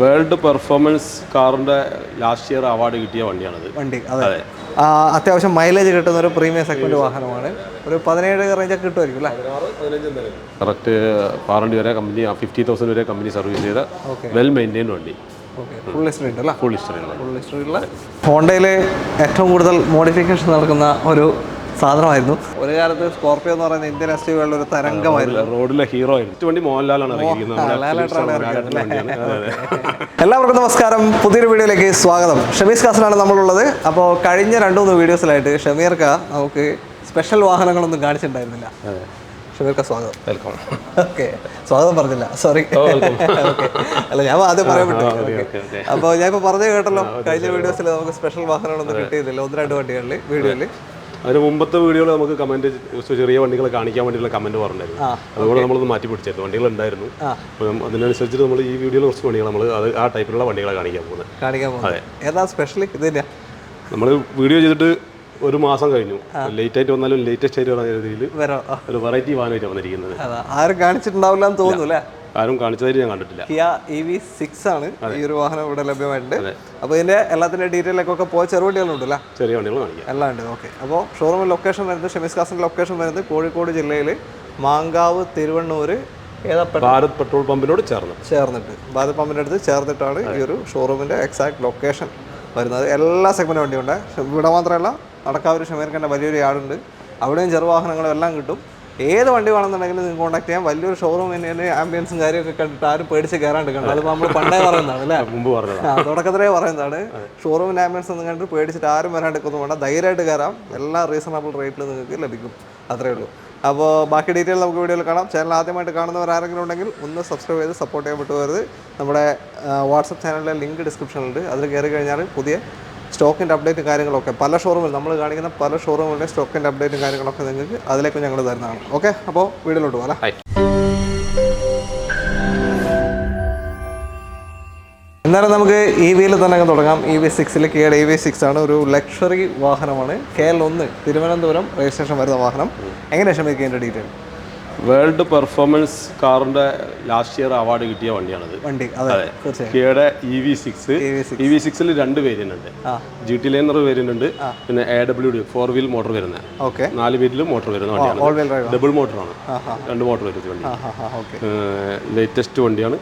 World performance കാറിൻ്റെ last year award കിട്ടിയ വണ്ടിയാണത്. വണ്ടി അതെ. അത്യാവശ്യം മൈലേജ് കിട്ടുന്ന ഒരു പ്രീമിയം സെഗ്മെന്റ് വാഹനമാണ്. ഒരു 17 റേഞ്ചൊക്കെ കിട്ടുമായിരിക്കും അല്ലേ? കറക്റ്റ് വാറണ്ടി വരെ കമ്പനി 50,000 വരെ കമ്പനി സർവീസ് ചെയ്ത വെൽ മെയിൻറ്റൈൻഡ് വണ്ടി. ഫുൾ ഹിസ്റ്ററി ഉണ്ട് അല്ലേ? ഫുൾ ഹിസ്റ്ററിയുള്ള ഹോണ്ടയിൽ ഏറ്റവും കൂടുതൽ മോഡിഫിക്കേഷൻ നടക്കുന്ന ഒരു സാധനമായിരുന്നു. ഒരു കാലത്ത് സ്കോർപിയോ എന്ന് പറയുന്ന ഇന്ത്യൻ എസ് യു വികളുടെ ഒരു തരംഗമായിരുന്നു. റോഡിലെ ഹീറോ ആയിരുന്നു. വണ്ടി മോഹൻലാലാണ് എല്ലാവർക്കും നമസ്കാരം, പുതിയൊരു വീഡിയോയിലേക്ക് സ്വാഗതം. ഷമീസ് കാസിലാണ് നമ്മളുള്ളത്. അപ്പോൾ കഴിഞ്ഞ 2-3 വീഡിയോസിലായിട്ട് ഷമീർക്ക നമുക്ക് സ്പെഷ്യൽ വാഹനങ്ങളൊന്നും കാണിച്ചിട്ടുണ്ടായിരുന്നില്ല. ഷമീർക്ക സ്വാഗതം. വെൽക്കം. ഓക്കെ, സ്വാഗതം പറഞ്ഞില്ല, സോറി. അല്ല, ഞാൻ ആദ്യം പറയാൻ പറ്റും. അപ്പോൾ ഞാൻ ഇപ്പോൾ പറഞ്ഞു കേട്ടല്ലോ, കഴിഞ്ഞ വീഡിയോസിൽ നമുക്ക് സ്പെഷ്യൽ വാഹനങ്ങളൊന്നും കിട്ടിയതില്ല. 1-2 വണ്ടികളിൽ വീഡിയോയിൽ. അതിന് മുമ്പത്തെ വീഡിയോയിൽ നമുക്ക് കമന്റ് ചെറിയ വണ്ടികൾ കാണിക്കാൻ വേണ്ടിയുള്ള കമന്റ് പറഞ്ഞിരുന്നു. അതുകൊണ്ട് നമ്മളൊന്ന് മാറ്റി പിടിച്ചായിരുന്നു. വണ്ടികൾ ഉണ്ടായിരുന്നു. അതിനനുസരിച്ചിട്ട് നമ്മൾ ഈ വീഡിയോയിൽ കുറച്ച് വണ്ടികൾ നമ്മൾ ആ ടൈപ്പിലുള്ള വണ്ടികളെ കാണിക്കാൻ പോകുന്നത്. അതെ, ഏതാ സ്പെഷ്യൽ? ഇത് തന്നെയാ. നമ്മൾ വീഡിയോ ചെയ്തിട്ട് ഒരു മാസം കഴിഞ്ഞു. ലേറ്റ് ആയിട്ട് വന്നാലും ലേറ്റസ്റ്റ് ആയിട്ട് വന്ന രീതിയിൽ ഒരു വെറൈറ്റി വാഹനമായിട്ട് വന്നിരിക്കുന്നത്. ആരും കാണിച്ചിട്ടുണ്ടാവില്ല എന്ന് തോന്നുന്നു അല്ലേ? ആരും കാണിച്ചതായിട്ട് ഞാൻ കണ്ടിട്ടില്ല. കിയ EV6 ആണ് ഈ ഒരു വാഹനം ഇവിടെ ലഭ്യമായിട്ടുണ്ട്. അപ്പോൾ ഇതിന്റെ എല്ലാത്തിന്റെ ഡീറ്റെയിലൊക്കെ പോയ ചെറുവണ്ടികളുണ്ടല്ലേ? ചെറിയ വണ്ടികൾ കാണിക്കാം, എല്ലാം ഉണ്ട്. ഓക്കെ, അപ്പോൾ ഷോറൂമിൽ ലൊക്കേഷൻ വരുന്നത്, ഷമീസ് കാസിന്റെ ലൊക്കേഷൻ വരുന്നത് കോഴിക്കോട് ജില്ലയിൽ മാങ്കാവ്, തിരുവണ്ണൂർ, ഭാരത് പെട്രോൾ പമ്പിനോട് ചേർന്നിട്ട് ഭാരത് പമ്പിൻ്റെ അടുത്ത് ചേർന്നിട്ടാണ് ഈ ഒരു ഷോറൂമിന്റെ എക്സാക്ട് ലൊക്കേഷൻ വരുന്നത്. എല്ലാ സെഗ്മെന്റ് വണ്ടിയുണ്ട്. ഇവിടെ മാത്രമല്ല, നടക്കാവൂർ ഷമീർക്കൻ്റെ വലിയൊരു യാർഡുണ്ട്. അവിടെയും ചെറുവാഹനങ്ങളും എല്ലാം കിട്ടും. ഏത് വണ്ടി വേണമെന്നുണ്ടെങ്കിലും നിങ്ങൾക്ക് കോൺടാക്ട് ചെയ്യാം. വലിയൊരു ഷോറൂം തന്നെ, ആംബിയൻസും കാര്യമൊക്കെ കണ്ടിട്ട് ആരും പേടിച്ച് കയറാണ്ട് കണ്ടു. അതിപ്പോൾ നമ്മൾ പണ്ടേ പറയുന്നതാണ് അല്ലേ? മുമ്പ് പറഞ്ഞത്, തുടക്കത്തിലേ പറയുന്നതാണ്. ഷോറൂമിൻ്റെ ആംബിയൻസ് ഒന്നും കണ്ടിട്ട് പേടിച്ചിട്ട് ആരും വരാണ്ടിരിക്കൊന്നും വേണ്ട, ധൈര്യമായിട്ട് കയറാം. എല്ലാം റീസണബിൾ റേറ്റിൽ നിങ്ങൾക്ക് ലഭിക്കും. അത്രയേ ഉള്ളൂ. അപ്പോൾ ബാക്കി ഡീറ്റെയിൽ നമുക്ക് വീഡിയോയിൽ കാണാം. ചാനൽ ആദ്യമായിട്ട് കാണുന്നവർ ആരെങ്കിലും ഉണ്ടെങ്കിൽ ഒന്ന് സബ്സ്ക്രൈബ് ചെയ്ത് സപ്പോർട്ട് ചെയ്യാൻ വിട്ടുപോകരുത്. നമ്മുടെ വാട്സപ്പ് ചാനലിലെ ലിങ്ക് ഡിസ്ക്രിപ്ഷനിലുണ്ട്. അതിൽ കയറി കഴിഞ്ഞാൽ പുതിയ സ്റ്റോക്കിൻ്റെ അപ്ഡേറ്റും കാര്യങ്ങളൊക്കെ പല ഷോറൂമിൽ നമ്മൾ കാണിക്കുന്ന പല ഷോറൂമിലെ സ്റ്റോക്കിൻ്റെ അപ്ഡേറ്റും കാര്യങ്ങളൊക്കെ നിങ്ങൾക്ക് അതിലേക്ക് ഞങ്ങൾ തരുന്നതാണ്. ഓക്കെ, അപ്പോൾ വീഡിയോയിലോട്ട് പോകാം. എന്നാലും നമുക്ക് EVയിൽ തന്നെ തുടങ്ങാം. EV6 കിയയുടെ EV6 ആണ്. ഒരു ലക്ഷറി വാഹനമാണ്. KL1 തിരുവനന്തപുരം രജിസ്ട്രേഷൻ വരുന്ന വാഹനം. എങ്ങനെയാണ് ഷമീർക്കതിൻ്റെ ഡീറ്റെയിൽ? വേൾഡ് പെർഫോമൻസ് കാറിന്റെ ലാസ്റ്റ് ഇയർ അവാർഡ് കിട്ടിയ വണ്ടിയാണത്. വണ്ടി അതെ, കിയയുടെ EV6 2 വേരിയന്റ് ഉണ്ട്. GT ലൈനർ വേരിയന്റ് ഉണ്ട്, പിന്നെ AWD 4 വീൽ മോട്ടോർ വരുന്ന 4 വീലിൽ മോട്ടോർ വരുന്ന വണ്ടിയാണ്. ഡബിൾ മോട്ടറാണ്, 2 മോട്ടോർ വരുന്ന വണ്ടി. ലേറ്റസ്റ്റ് വണ്ടിയാണ്.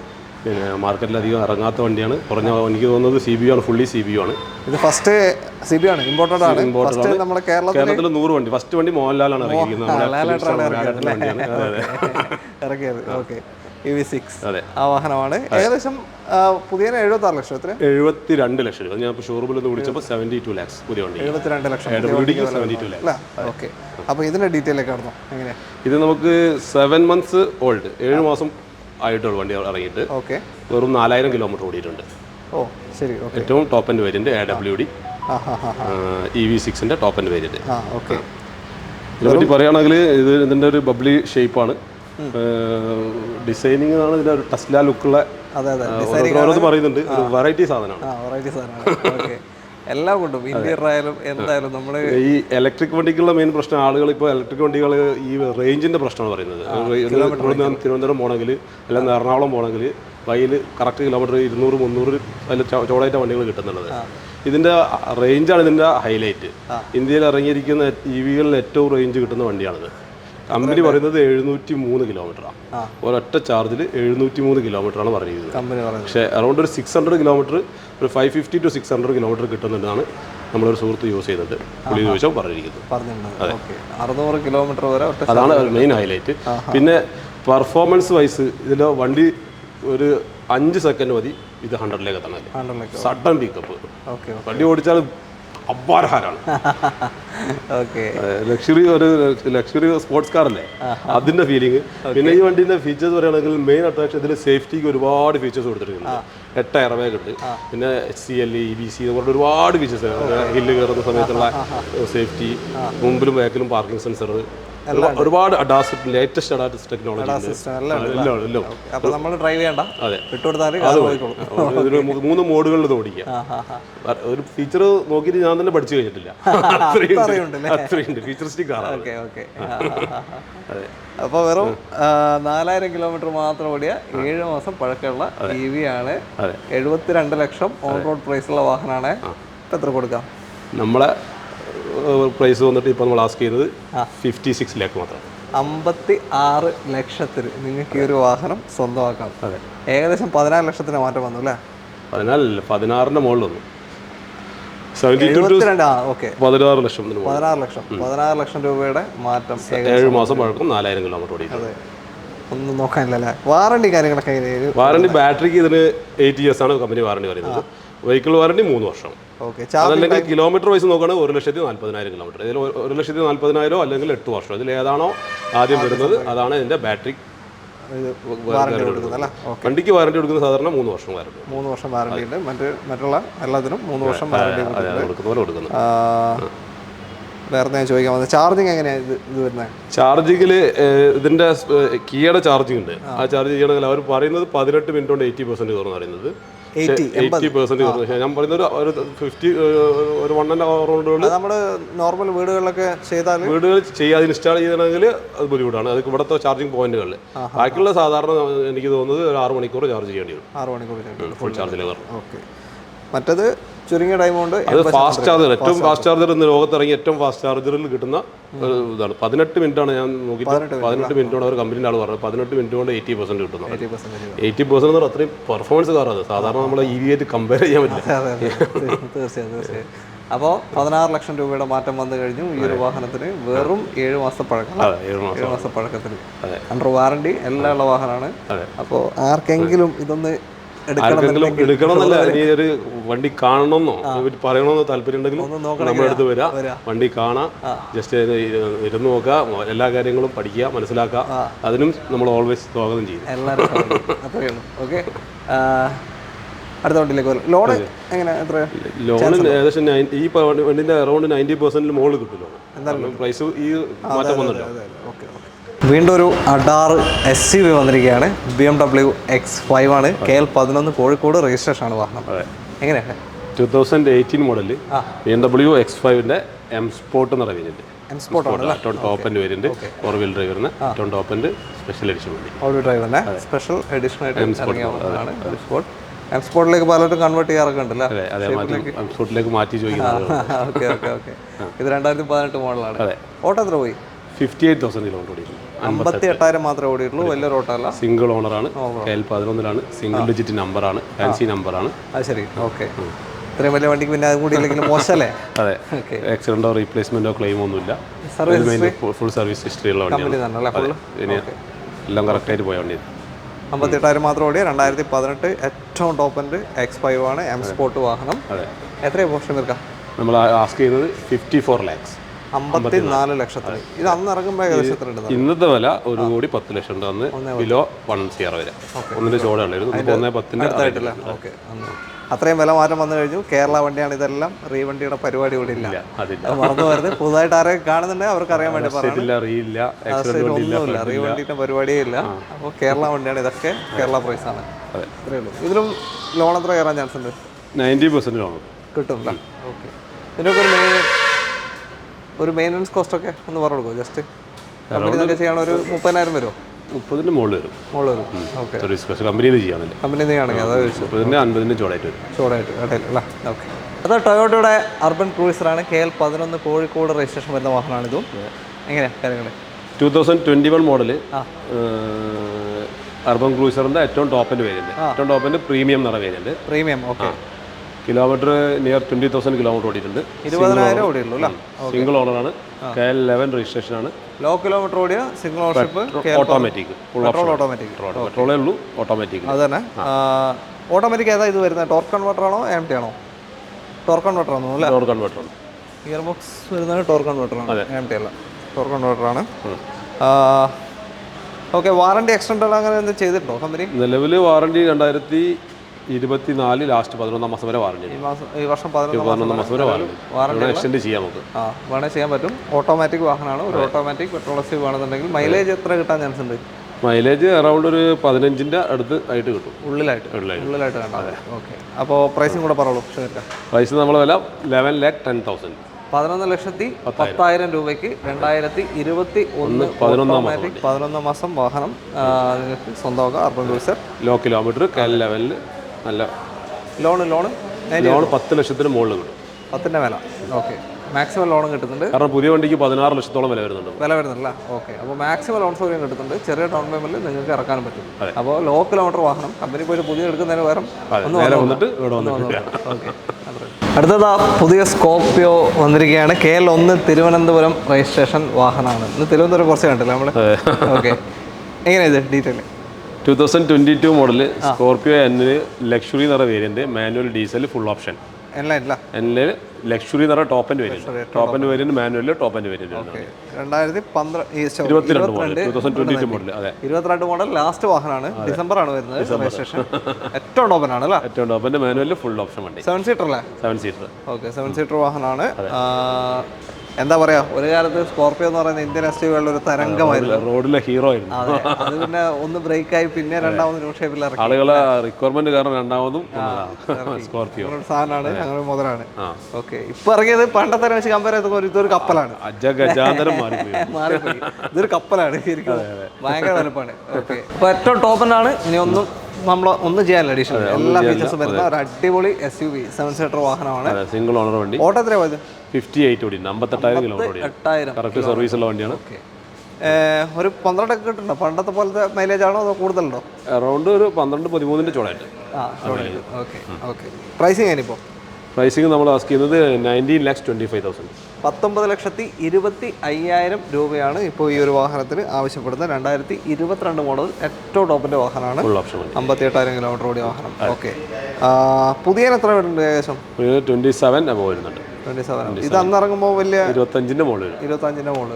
പിന്നെ മാർക്കറ്റിൽ അധികം ഇറങ്ങാത്ത വണ്ടിയാണ്. കുറഞ്ഞ, എനിക്ക് തോന്നുന്നത് CBU ആണ്, ഫുള്ളി CBU ആണ്. ഇത് ഫസ്റ്റ് CBU ആണ്, ഇമ്പോർട്ടഡ് ആണ്. നമ്മുടെ കേരളത്തിൽ 100 വണ്ടി. ഫസ്റ്റ് വണ്ടി മോഹൻലാലാണ് ഇറങ്ങിയിരിക്കുന്നത്. EV6 ആ വാഹനമാണ്. ഏകദേശം പുതിയ 76 ലക്ഷം. 72 ലക്ഷം രൂപ. ഞാൻ ഷോറൂമിൽ ഒന്ന് വിളിച്ചപ്പോൾ 72 lakhs പുതിയ വണ്ടി. 72 ലക്ഷം. 72 lakhs. ഓക്കെ, അപ്പോൾ ഇതിന്റെ ഡീറ്റെയിലേക്ക് ആണോ എങ്ങനെയാണ്? ഇത് നമുക്ക് 7 months ഓൾഡ്, 7 മാസം ആയിട്ടുള്ള വണ്ടി ഇറങ്ങിയിട്ട് വെറും 4000 കിലോമീറ്റർ ഓടിയിട്ടുണ്ട്. ഓ ശരി. ഏറ്റവും ടോപ്പ് എൻഡ് വേരിയന്റ് AWD EV6ന്റെ ടോപ്പ് എൻഡ് വേരിയന്റ്. ഇതിനെപ്പറ്റി പറയുകയാണെങ്കിൽ ഇതിന്റെ ഒരു ബബ്ലി ഷേപ്പാണ്. ഡിസൈനിങ് ആണ് ഇതിന്റെ ഒരു ടെസ്ല ലുക്കുള്ള പറയുന്നുണ്ട്. ഒരു വെറൈറ്റി സാധനമാണ്. എല്ലാം കൊണ്ടും ഇന്റീരിയർ ആയാലും എന്തായാലും നമ്മൾ ഈ ഇലക്ട്രിക് വണ്ടിക്കുള്ള മെയിൻ പ്രശ്നം, ആളുകൾ ഇപ്പോൾ ഇലക്ട്രിക് വണ്ടികൾ ഈ റേഞ്ചിന്റെ പ്രശ്നമാണ് പറയുന്നത്. തിരുവനന്തപുരം പോകണമെങ്കിൽ അല്ലെങ്കിൽ എറണാകുളം പോകണമെങ്കിൽ വൈയിൽ കറക്റ്റ് കിലോമീറ്റർ 200-300 അതിൽ ചോടായിട്ട വണ്ടികൾ കിട്ടുന്നുള്ളത്. ഇതിന്റെ റേഞ്ചാണ് ഇതിന്റെ ഹൈലൈറ്റ്. ഇന്ത്യയിൽ ഇറങ്ങിയിരിക്കുന്ന EVകളിൽ ഏറ്റവും റേഞ്ച് കിട്ടുന്ന വണ്ടിയാണിത്. കമ്പനി പറയുന്നത് 703 കിലോമീറ്ററാണ്. ഒരൊറ്റ ചാർജിൽ 703 കിലോമീറ്ററാണ് പറഞ്ഞിരിക്കുന്നത്. പക്ഷേ അറൗണ്ട് ഒരു 600 കിലോമീറ്റർ, ഒരു 550 to 600 കിലോമീറ്റർ കിട്ടുന്നുണ്ടെന്നാണ് നമ്മളൊരു സുഹൃത്ത് യൂസ് ചെയ്തിട്ട് പുള്ളി ചോദിച്ചാൽ പറഞ്ഞിരിക്കുന്നത്. 600 കിലോമീറ്റർ വരെ, അതാണ് മെയിൻ ഹൈലൈറ്റ്. പിന്നെ പെർഫോമൻസ് വൈസ് ഇതിൻ്റെ വണ്ടി ഒരു 5 സെക്കൻഡ് മതി ഇത് 100ലേക്ക് എത്തണം. Sudden pickup. വണ്ടി ഓടിച്ചാൽ അപാരഹാരാണ്. ലക്ഷറി സ്പോർട്സ് കാർ അല്ലേ, അതിന്റെ ഫീലിംഗ്. പിന്നെ ഈ വണ്ടിന്റെ ഫീച്ചേഴ്സ് പറയുകയാണെങ്കിൽ മെയിൻ അട്രാക്ഷൻ ഇതിൽ സേഫ്റ്റിക്ക് ഒരുപാട് ഫീച്ചേഴ്സ് കൊടുത്തിട്ടുണ്ട്. 8 എയർ ബാഗ് ഉണ്ട്, പിന്നെ HCL, EBC അതുപോലെ ഒരുപാട് ഫീച്ചേഴ്സ്. ഹില്ല് കയറുന്ന സമയത്തുള്ള സേഫ്റ്റി, മുമ്പിലും ബാക്കിലും പാർക്കിംഗ് സെൻസർ, ഒരുപാട് ADAS latest ADAS technology system എല്ലാം ഉണ്ട്. എല്ലാം എല്ലാം അപ്പോൾ നമ്മൾ ഡ്രൈവ് ചെയ്യണ്ട, അതെ. വിട്ടുകൊടുത്താൽ കാർ പോയിക്കോളും. ഇതിന് 3 മോഡുകളിൽ ഇത് ഓടിക്കാം. ഒരു ഫീച്ചർ നോക്കിയിട്ട് ഞാൻ തന്നെ പഠിച്ചു കഴിഞ്ഞിട്ടില്ല. അത്രയുണ്ട് ഫീച്ചറിസ്റ്റിക് കാറാണ്. Okay okay. അപ്പോൾ വെറും 4000 കിലോമീറ്റർ മാത്രം ഓടിയ 7 മാസം പഴക്കമുള്ള EV ആണ്. 72 ലക്ഷം ഓൺ റോഡ് പ്രൈസുള്ള വാഹനമാണ്. ഇപ്പം എത്ര കൊടുക്കാം? നമ്മളെ പ്രൈസ് വന്നിട്ട് ഇപ്പോൾ നമ്മൾ ആസ്ക് ചെയ്യുന്നത് 56 ലാക്ക് മാത്രം. 56 ലക്ഷത്തിന് നിങ്ങൾക്ക് ഈ ഒരു വാഹനം സ്വന്തമാക്കാം. ഏകദേശം 14 ലക്ഷത്തിന് മാറ്റം വന്നു അല്ലേ? 14 16ന്റെ മുകളിൽ വന്നു. 16 ലക്ഷം 16 ലക്ഷം രൂപയുടെ മാറ്റം. 7 മാസം പഴക്കം 4000 കിലോമീറ്റർ ഓടി. ഒന്നും നോക്കാനില്ലല്ലേ? വാറണ്ടി കാര്യങ്ങളൊക്കെ എങ്ങനെയാണ്? വാറണ്ടി ബാറ്ററിക്ക് ഇതിന് 8 years ആണ് കമ്പനി വാറണ്ടി പറയുന്നത്. വെഹിക്കിൾ വാറണ്ടി 3 വർഷം. അതല്ലെങ്കിൽ കിലോമീറ്റർ വൈസ് നോക്കുകയാണെങ്കിൽ 1,40,000 കിലോമീറ്റർ. ഇതിൽ 1,40,000 അല്ലെങ്കിൽ 8 വർഷം. ഇതിൽ ഏതാണോ ആദ്യം വരുന്നത് അതാണ് ഇതിന്റെ ബാറ്ററി വണ്ടിക്ക് വാറണ്ടി കൊടുക്കുന്നത്. സാധാരണ 3 വർഷം വാറണ്ടി. 3 വർഷം വാറണ്ടി ഉണ്ട്. മറ്റുള്ള എല്ലാത്തിനും 3 വർഷം വാറണ്ടി കൊടുക്കുന്നു. വേറെ ഞാൻ ചോദിക്കാൻ വന്നത് ചാർജിങ് എങ്ങനെയാണ് ഇത് വരുന്നത്? ചാർജിങ്ങിൽ ഇതിന്റെ കിയുടെ ചാർജിങ് ഉണ്ട്. ആ ചാർജ് ചെയ്യണമെങ്കിൽ അവർ പറയുന്നത് 18 മിനിറ്റ് കൊണ്ട് 80% കയറുമെന്ന് പറയുന്നത്. 80% കയറും. ഞാൻ പറയുന്നത് ഒരു 50 ഒരു 1.5 hour കൊണ്ട് നമ്മൾ നോർമൽ വീടുകളിലൊക്കെ ചെയ്താൽ വീടുകൾ ചെയ്യാതെ ഇൻസ്റ്റാൾ ചെയ്യണമെങ്കിൽ അത് ബുദ്ധിമുട്ടാണ്. അത് ഇവിടുത്തെ ചാർജിങ് പോയിന്റുകളിൽ. ബാക്കിയുള്ള സാധാരണ എനിക്ക് തോന്നുന്നത് ഒരു 6 മണിക്കൂർ ചാർജ് ചെയ്യേണ്ടി വരും. 6 മണിക്കൂർ ഫുൾ ചാർജിൽ കയറും. ഓക്കെ. മറ്റത് ചുരുങ്ങിയ ടൈം കൊണ്ട് അത് ഫാസ്റ്റ് ചാർജർ, ഏറ്റവും ഫാസ്റ്റ് ചാർജർ ഇന്ന് ലോകത്തിറങ്ങി ഏറ്റവും ഫാസ്റ്റ് ചാർജറിൽ കിട്ടുന്ന ഇതാണ്. 18 മിനിറ്റാണ് ഞാൻ നോക്കിയിട്ട്. 18 മിനിറ്റോട് അവർ കമ്പനിയുടെ ആൾ പറഞ്ഞത് 18 മിനിറ്റ് കൊണ്ട് 80% കിട്ടുന്നു. 80% എന്ന് പറഞ്ഞാൽ അത്രയും പെർഫോമൻസ് കാറാണ്. സാധാരണ നമ്മൾ EV ആയിട്ട് കമ്പയർ ചെയ്യാൻ പറ്റില്ല. തീർച്ചയായും. അപ്പോൾ 16 ലക്ഷം രൂപയുടെ മാറ്റം വന്നു കഴിഞ്ഞു ഈ ഒരു വാഹനത്തിന്. വെറും 7 മാസത്തെ പഴക്കം. 7 മാസത്തെ പഴക്കത്തിന് അണ്ടർ വാറണ്ടി എല്ലാം ഉള്ള വാഹനമാണ്. അപ്പോൾ ആർക്കെങ്കിലും ഇതൊന്ന് എടുക്കണമെന്നല്ല, ഇനി ഒരു വണ്ടി കാണണമെന്നോ പറയണമെന്നോ താല്പര്യം ഉണ്ടെങ്കിൽ നമ്മുടെ അടുത്ത് വരാം, വണ്ടി കാണാം, ജസ്റ്റ് ഇരുന്ന് നോക്കുക, എല്ലാ കാര്യങ്ങളും പഠിക്കുക, മനസ്സിലാക്കുക. അതിനും നമ്മൾ ഓൾവേസ് സ്വാഗതം ചെയ്യും. എല്ലാവരും അത്രയേ ഉള്ളൂ. ഓക്കെ. അടുത്ത വണ്ടിയിലേക്ക് വരും. ലോൺ എങ്ങനെ? എത്ര ലോൺ? ഏകദേശം ഈ വണ്ടിന്റെ അറൗണ്ട് 90% മുകളിൽ കിട്ടുമല്ലോ. പ്രൈസ് ഈ മാറ്റം വന്നല്ലോ. വീണ്ടും ഒരു അഡാർ SUV വന്നിരിക്കുകയാണ്. BMW X5 ആണ്. KL11 കോഴിക്കോട് രജിസ്ട്രേഷൻ ആണ് വാഹനം. എങ്ങനെയാണ്? 2018 മോഡൽ BMW X5ന്റെ M Sport എന്ന് പറയുന്നത്. ടോപ്പ് എൻഡ് വേരിയന്റ് 4 വീൽ ഡ്രൈവറിന് ടോപ്പ് എൻഡ് സ്പെഷ്യൽ എഡിഷൻ വണ്ടി. ഡ്രൈവറിന് സ്പെഷ്യൽ എഡിഷൻ ആയിട്ട് ഇറങ്ങിയ വാഹനമാണ് M Sport. M Sportലേക്ക് പലരും കൺവേർട്ട് ചെയ്യാറൊക്കെ ഉണ്ടല്ലോ. M Sportലേക്ക് മാറ്റി ചോദിക്കുന്നത്. Okay okay okay. ഇത് 2018 മോഡലാണ്. ഓട്ടോ എത്ര പോയി? 58,000 കിലോമീറ്റർ ഓടിയിരുന്നു. 58,000 മാത്രമേ ഓടിയിട്ടുള്ളൂ. വലിയ ഓട്ടമല്ല. സിംഗിൾ ഓണറാണ്. KL11 സിംഗിൾ ഡിജിറ്റ് നമ്പറാണ്. ഫാൻസി നമ്പറാണ്. അത് ശരി. ഓക്കെ. ഇത്രയും വലിയ വണ്ടിക്ക് പിന്നെ അതും കൂടി ഇല്ലെങ്കിലും മോശമല്ലേ? അതെ. ആക്സിഡന്റോ റീപ്ലേസ്മെന്റോ ക്ലെയിമോ ഒന്നുമില്ല. ഫുൾ സർവീസ് ഹിസ്റ്ററി ഉള്ള വണ്ടിയാണ്. എല്ലാം കറക്റ്റായിട്ട് പോയ വണ്ടി. 58,000 മാത്രം ഓടിയ 2018 ഏറ്റവും ടോപ്പ് എൻഡ് X5 ആണ്. M Sport വാഹനം. എത്രയാണ് പോർഷൻ തീർക്കാം? നമ്മൾ ആസ്ക് ചെയ്യുന്നത് 54 lakhs. 54 ലക്ഷത്തിന്. ഇത് അന്ന് ഇറങ്ങുമ്പോൾ ഏകദേശം ഇന്നത്തെ വില 1,10,00,000 തന്ന് കിലോ 1 വരെ. ഒന്നിന്റെ ചോടായിരുന്നു. 1,10,000 ഓക്കെ. അത്രയും വില മാറ്റം വന്നു കഴിഞ്ഞു. കേരള വണ്ടിയാണ്. ഇതെല്ലാം റീവണ്ടിയുടെ പരിപാടി കൂടി ഇല്ല. മറന്നു വരുന്നത്. പുതുതായിട്ട് ആരെയും കാണുന്നുണ്ടെങ്കിൽ അവർക്ക് അറിയാൻ വേണ്ടി ഒന്നുമില്ല. റീവണ്ടിയുടെ പരിപാടിയേ ഇല്ല. അപ്പോൾ കേരള വണ്ടിയാണ്. ഇതൊക്കെ കേരള പ്രൈസ് ആണ്. അത്രേ ഉള്ളൂ. ഇതിലും ലോൺ എത്ര കയറാൻ ചാൻസ് ഉണ്ട്? 90% ലോൺ കിട്ടും. ഓക്കെ. ഇതിനൊക്കെ ഒരു മെയിൻ്റനൻസ് കോസ്റ്റ് ഒക്കെ ഒന്ന് പറഞ്ഞു കൊടുക്കും. ജസ്റ്റ് കമ്പനി ചെയ്യണം. ഒരു 30,000 വരുമോ? 30-ന്റെ മുകളിൽ വരും. ഓക്കെ. കമ്പനിയിൽ ചെയ്യാണല്ലോ. കമ്പനിയിൽ ചെയ്യുകയാണെങ്കിൽ അതായത് 30-ന്റെ 50-ന്റെ ചോടായിട്ട് വരും. ഇടയിലല്ല. ഓക്കെ. അത് ടൊയോട്ടയുടെ അർബൻ ക്രൂയിസറാണ്. KL11 കോഴിക്കോട് രജിസ്ട്രേഷൻ വരുന്ന വാഹനമാണ്. ഇതും എങ്ങനെയാണ് കാര്യങ്ങൾ? 2021 മോഡൽ അർബൻ ക്രൂയിസറിന്റെ ഏറ്റവും ടോപ്പ് എൻഡ് വേരിയന്റ്. ഏറ്റവും ടോപ്പ് എൻഡ് പ്രീമിയം എന്ന variant. Premium. Okay. Kilometre near 20,000 kilometre ഓടിയിട്ടുണ്ട്. 20,000 ഓടിയുള്ളൂ അല്ലേ? സിംഗിൾ ഓണറാണ്. KL11 രജിസ്ട്രേഷൻ ആണ്. ലോ കിലോമീറ്റർ ഓടിയ സിംഗിൾ ഓണർഷിപ്പ്. ഓട്ടോമാറ്റിക്. പെട്രോളേ ഉള്ളൂ. ഓട്ടോമാറ്റിക്. അത് തന്നെ. ഓട്ടോമാറ്റിക് ഏതാ ഇത് വരുന്നത്? ടോർക്ക് കൺവെർട്ടർ ആണോ MT ആണോ? ടോർക്ക് കൺവെർട്ടർ ആണോ? അല്ലേ, ടോർക്ക് കൺവെർട്ടർ ആണ്. ഗിയർ ബോക്സ് വരുന്നത് ടോർക്ക് കൺവെർട്ടർ ആണ്. MT അല്ല, ടോർക്ക് കൺവെർട്ടർ ആണ്. ഓക്കെ. വാറണ്ടി എക്സ്റ്റൻഡ് അങ്ങനെ എന്ത് ചെയ്തിട്ടുണ്ടോ കമ്പനി? നിലവിൽ വാറണ്ടി 2023 24 ലാസ്റ്റ് 11 മാസം വരെ വാറണ്ടി. ഈ വർഷം 11 മാസം വരെ വാറണ്ടി എക്സ്റ്റെൻഡ് ചെയ്യാം നമുക്ക്. വേണേൽ ചെയ്യാൻ പറ്റും. ഓട്ടോമാറ്റിക് വാഹനമാണ്. ഒരു ഓട്ടോമാറ്റിക് പെട്രോൾ എസ് വേണമെന്നുണ്ടെങ്കിൽ മൈലേജ് എത്ര കിട്ടാൻ ചാൻസ് ഉണ്ട്? മൈലേജ് അറൗണ്ട് ഒരു 15ന്റെ അടുത്ത് ആയിട്ട് കിട്ടും. ഉള്ളിലായിട്ട് കണ്ടാൽ. ഓക്കെ. അപ്പോൾ പ്രൈസും കൂടെ പറയുള്ളൂ. പ്രൈസ് നമ്മളെ വില 11,10,000. 11,10,000 രൂപയ്ക്ക് 2021 ഓട്ടോമാറ്റിക് 11 മാസം വാഹനം നിങ്ങൾക്ക് സ്വന്തമാക്കാം. Urban Cruiser, low kilometre, Kerala ലെവലിൽ നല്ല ലോൺ 10 ലക്ഷത്തിന് മുകളിൽ കിട്ടും. 10ന്റെ വില. ഓക്കെ. മാക്സിമം ലോണും കിട്ടുന്നുണ്ട്. കാരണം പുതിയ വണ്ടിക്ക് 16 ലക്ഷത്തോളം വില വരുന്നുണ്ടല്ല. ഓക്കെ. അപ്പോൾ മാക്സിമം ലോൺ സൗകര്യം കിട്ടുന്നുണ്ട്. ചെറിയ ഡൗൺ പേയ്മെന്റിൽ നിങ്ങൾക്ക് ഇറക്കാനും പറ്റും. അപ്പോൾ ലോ കിലോമീറ്റർ വാഹനം കമ്പനി പോയിട്ട് പുതിയ എടുക്കുന്നതിന് പകരം ഓക്കെ. അടുത്തത് പുതിയ സ്കോർപിയോ വന്നിരിക്കുകയാണ്. KL1 തിരുവനന്തപുരം രജിസ്ട്രേഷൻ വാഹനമാണ്. ഇന്ന് തിരുവനന്തപുരം കുറച്ച് കണ്ടില്ല നമ്മൾ. ഓക്കെ. എങ്ങനെയാണ് ഇത് detail? 2022 model Scorpio N luxury എന്ന് പറയുന്ന variant, manual, diesel, full option. N luxury എന്ന് പറയുന്ന top end variant manual, top end variant. 2022 model. അതെ, 22 മോഡൽ ലാസ്റ്റ് വാഹനമാണ്. ഡിസംബർ ആണ് വരുന്നത് രജിസ്ട്രേഷൻ. ഏറ്റവും ടോപ്പൻ ആണ്. ഏറ്റവും ടോപ്പന്റെ മാനുവൽ, ഫുൾ ഓപ്ഷൻ വണ്ടി. 7 സീറ്റർ അല്ലേ? 7 സീറ്റർ. ഓക്കെ. 7 സീറ്റർ വാഹനമാണ്. എന്താ പറയാ, ഒരു കാലത്ത് സ്കോർപിയോ എന്ന് പറയുന്ന ഇന്ത്യൻ എസ്യുവികളുടെ ഒരു തരംഗമായിരുന്നു. റോഡിലെ ഹീറോ ആയിരുന്നു. അത് പിന്നെ ഒന്ന് ബ്രേക്കായി പിന്നെ രണ്ടാമത് ന്യൂ ഷേപ്പിൽ ഇറക്കി. ആളുകളെ റിക്വയർമെന്റ് കാരണം രണ്ടാമതും സ്കോർപിയോ സാധനമാണ്, അങ്ങനെ മുതലാണ്. ഓക്കെ. ഇപ്പൊ ഇറങ്ങിയത് പണ്ടത്തെ വെച്ച് കമ്പയർ ചെയ്ത് ഇതൊരു കപ്പലാണ്. മാറിപ്പോയി. ഇതൊരു കപ്പലാണ് ശരിക്കും. ഭയങ്കര വലുപ്പമാണ്. ഓക്കെ. അപ്പൊ ഏറ്റവും ടോപ്പനാണ്. ഇനി ഒന്നും ചെയ്യാനില്ല. അഡീഷണൽ എല്ലാ ഫീച്ചേഴ്സും വരുന്ന ഒരു അടിപൊളി SUV 7 സീറ്റർ വാഹനമാണ്. സിംഗിൾ ഓണർ വണ്ടി. ഓട്ടോ എത്രയാ പോയത്? 58 ഓടി, 58,000 കിലോമീറ്റർ. 8,000 കറക്റ്റ് സർവീസ് ഉള്ള വണ്ടിയാണ്. ഒരു 12 ഒക്കെ കിട്ടുന്നുണ്ടോ? പണ്ടത്തെ പോലത്തെ മൈലേജ് ആണോ അതോ കൂടുതലുണ്ടോ? അറൗണ്ട് ഒരു 12-13 ചോളായിട്ട്. ഓക്കെ. ഓക്കെ. പ്രൈസിങ് ആണിപ്പോൾ? പ്രൈസിങ് നമ്മൾ ആസ്ക് ചെയ്യുന്നത് 19,25,000. 19,25,000 രൂപയാണ് ഇപ്പോൾ ഈ ഒരു വാഹനത്തിന് ആവശ്യപ്പെടുന്നത്. 2022 മോഡൽ ഏറ്റവും ടോപ്പിന്റെ വാഹനമാണ്. 58,000 കിലോമീറ്റർ ഓടിയ വാഹനം. ഓക്കെ. പുതിയ എത്ര വരുന്നുണ്ട്? ഏകദേശം 27 അബോവ് വരുന്നുണ്ട്. 27. ഇത് അന്ന് ഇറങ്ങുമ്പോൾ വലിയ 25ന്റെ മുകളിൽ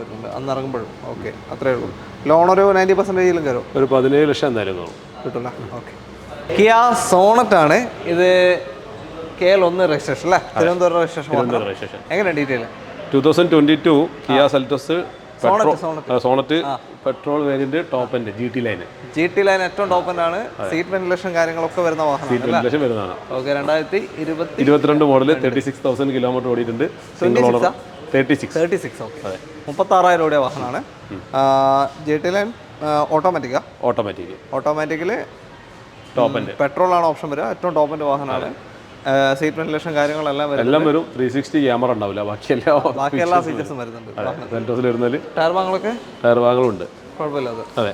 വരുന്നുണ്ട് അന്ന് ഇറങ്ങുമ്പോഴും. ഓക്കെ. അത്രേ ഉള്ളൂ. ലോൺ ഒരു 90% കയറും. ഒരു 17 ലക്ഷം എന്തായാലും കിട്ടില്ല. ഓക്കെ. കിയ സോണറ്റ് ആണ് ഇത്. KL1 രജിസ്ട്രേഷൻ അല്ലേ? തിരുവനന്തപുരം രജിസ്ട്രേഷൻ. എങ്ങനെയാണ് detail? 2022 Kia Seltos Sonet petrol variant, top end, GT line ഏറ്റവും ടോപ്പ് എൻഡ് ആണ്. സീറ്റ് വെന്റിലേഷൻ കാര്യങ്ങളൊക്കെ വരുന്ന വാഹനമാണ്. ഓക്കെ. 2022 മോഡൽ 36,000 കിലോമീറ്റർ ഓടിയിട്ടുണ്ട്. 36. ഓക്കെ. 36,000 ഓടിയ വാഹനമാണ്. GT line automatically top end petrol ആണ് ഓപ്ഷൻ വരിക. ഏറ്റവും ടോപ്പ് എൻഡ് വാഹനമാണ്. സീറ്റ് വെന്റിലേഷൻ കാര്യങ്ങളെല്ലാം വരും. 360 ക്യാമറ ഉണ്ടാവില്ല, ബാക്കി എല്ലാ ഫീച്ചേഴ്സും വരുന്നുണ്ട്. ടയർ ഭാഗങ്ങളുണ്ട്, കുഴപ്പമില്ല. അതെ,